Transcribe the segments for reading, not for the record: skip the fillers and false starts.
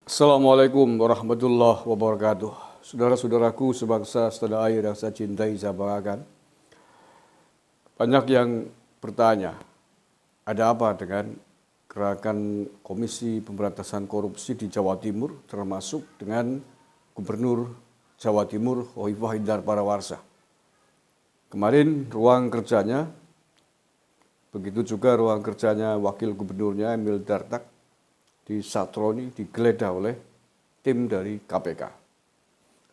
Assalamualaikum warahmatullahi wabarakatuh. Saudara-saudaraku sebangsa setanah air yang saya cintai, saya banggakan. Banyak yang bertanya, ada apa dengan gerakan Komisi Pemberantasan Korupsi di Jawa Timur, termasuk dengan Gubernur Jawa Timur Kofifah Indar Parawansa. Kemarin ruang kerjanya, begitu juga ruang kerjanya Wakil Gubernurnya Emil Dardak, disatroni, digeledah oleh tim dari KPK.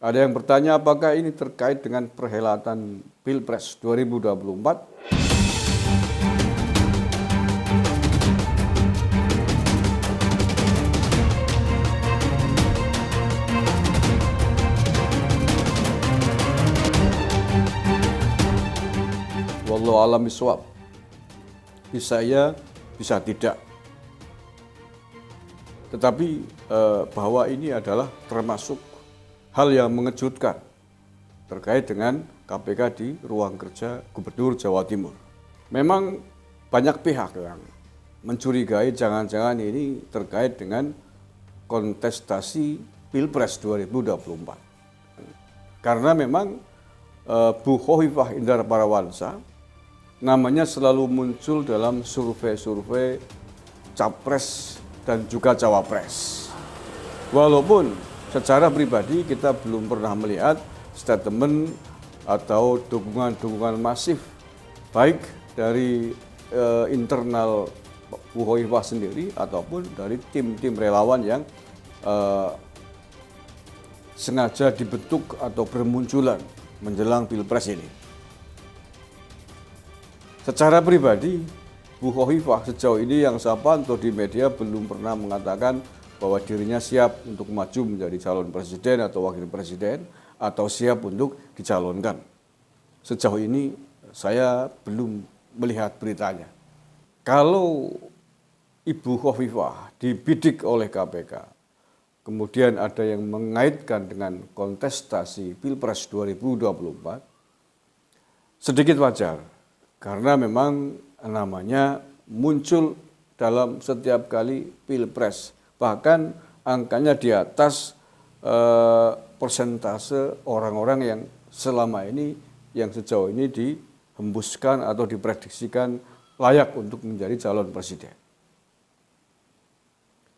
Ada yang bertanya apakah ini terkait dengan perhelatan Pilpres 2024? Wallahu a'lam bishawab. Bisa ya, bisa tidak. Tetapi bahwa ini adalah termasuk hal yang mengejutkan terkait dengan KPK di ruang kerja Gubernur Jawa Timur. Memang banyak pihak yang mencurigai jangan-jangan ini terkait dengan kontestasi Pilpres 2024. Karena memang Bu Kofifah Indar Parawansa namanya selalu muncul dalam survei-survei capres dan juga cawapres. Walaupun secara pribadi kita belum pernah melihat statement atau dukungan-dukungan masif baik dari internal Bu Kofifah sendiri ataupun dari tim-tim relawan yang sengaja dibentuk atau bermunculan menjelang Pilpres ini. Secara pribadi, Bu Kofifah sejauh ini yang saya pantau di media belum pernah mengatakan bahwa dirinya siap untuk maju menjadi calon presiden atau wakil presiden atau siap untuk dicalonkan. Sejauh ini saya belum melihat beritanya. Kalau Ibu Kofifah dibidik oleh KPK, kemudian ada yang mengaitkan dengan kontestasi Pilpres 2024, sedikit wajar karena memang namanya muncul dalam setiap kali Pilpres. Bahkan angkanya di atas persentase orang-orang yang selama ini, yang sejauh ini dihembuskan atau diprediksikan layak untuk menjadi calon presiden.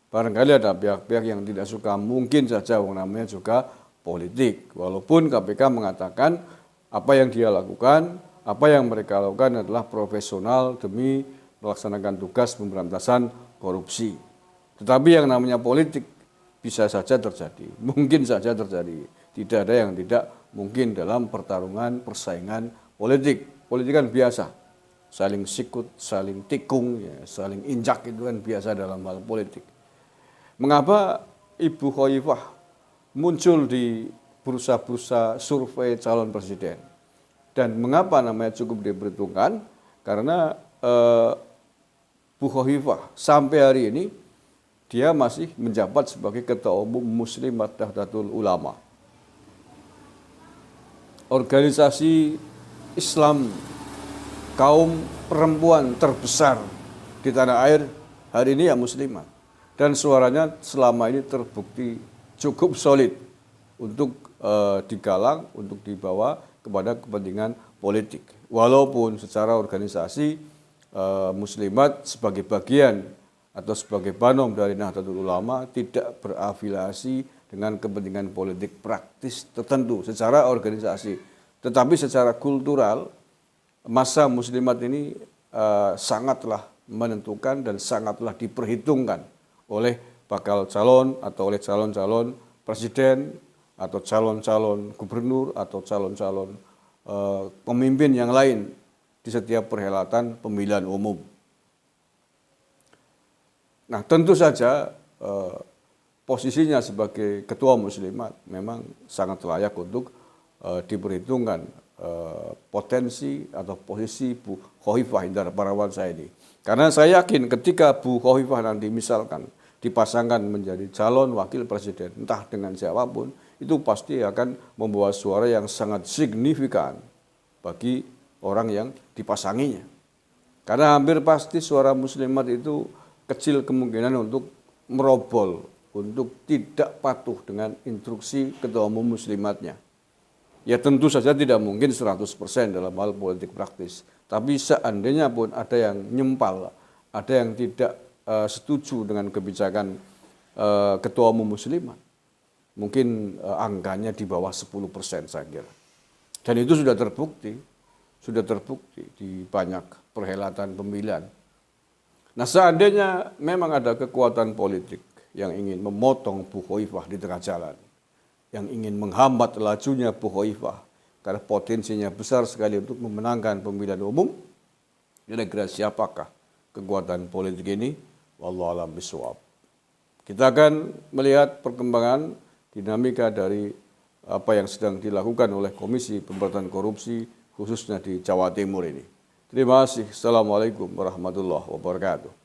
Barangkali ada pihak-pihak yang tidak suka, mungkin saja namanya juga politik. Walaupun KPK mengatakan apa yang dia lakukan, apa yang mereka lakukan adalah profesional demi melaksanakan tugas pemberantasan korupsi. Tetapi yang namanya politik bisa saja terjadi, mungkin saja terjadi. Tidak ada yang tidak mungkin dalam pertarungan, persaingan politik. Politik kan biasa, saling sikut, saling tikung, ya, saling injak, itu kan biasa dalam hal politik. Mengapa Ibu Kofifah muncul di bursa-bursa survei calon presiden? Dan mengapa namanya cukup diperhitungkan? Karena Bu Kofifah sampai hari ini dia masih menjabat sebagai Ketua Umum Muslimat Nahdlatul Ulama. Organisasi Islam kaum perempuan terbesar di tanah air hari ini ya Muslimat. Dan suaranya selama ini terbukti cukup solid untuk digalang, untuk dibawa kepada kepentingan politik. Walaupun secara organisasi Muslimat sebagai bagian atau sebagai banom dari Nahdlatul Ulama tidak berafiliasi dengan kepentingan politik praktis tertentu secara organisasi. Tetapi secara kultural massa Muslimat ini sangatlah menentukan dan sangatlah diperhitungkan oleh bakal calon atau oleh calon-calon presiden atau calon-calon gubernur atau calon-calon pemimpin yang lain di setiap perhelatan pemilihan umum. Nah, tentu saja posisinya sebagai ketua Muslimat memang sangat layak untuk diperhitungkan potensi atau posisi Bu Kofifah Indar Parawansa ini. Karena saya yakin ketika Bu Kofifah nanti misalkan dipasangkan menjadi calon wakil presiden, entah dengan siapapun, itu pasti akan membawa suara yang sangat signifikan bagi orang yang dipasanginya. Karena hampir pasti suara Muslimat itu kecil kemungkinan untuk merobol untuk tidak patuh dengan instruksi ketua umum muslimatnya. Ya tentu saja tidak mungkin 100% dalam hal politik praktis. Tapi seandainya pun ada yang nyempal, ada yang tidak setuju dengan kebijakan ketua umum muslimat, mungkin angkanya di bawah 10% saya kira. Dan itu sudah terbukti di banyak perhelatan pemilihan. Nah seandainya memang ada kekuatan politik yang ingin memotong Bu Khoifah di tengah jalan, yang ingin menghambat lajunya Bu Khoifah, karena potensinya besar sekali untuk memenangkan pemilihan umum, kira-kira siapakah kekuatan politik ini? Wallahu a'lam bishawab. Kita akan melihat perkembangan dinamika dari apa yang sedang dilakukan oleh Komisi Pemberantasan Korupsi khususnya di Jawa Timur ini. Terima kasih. Assalamualaikum warahmatullahi wabarakatuh.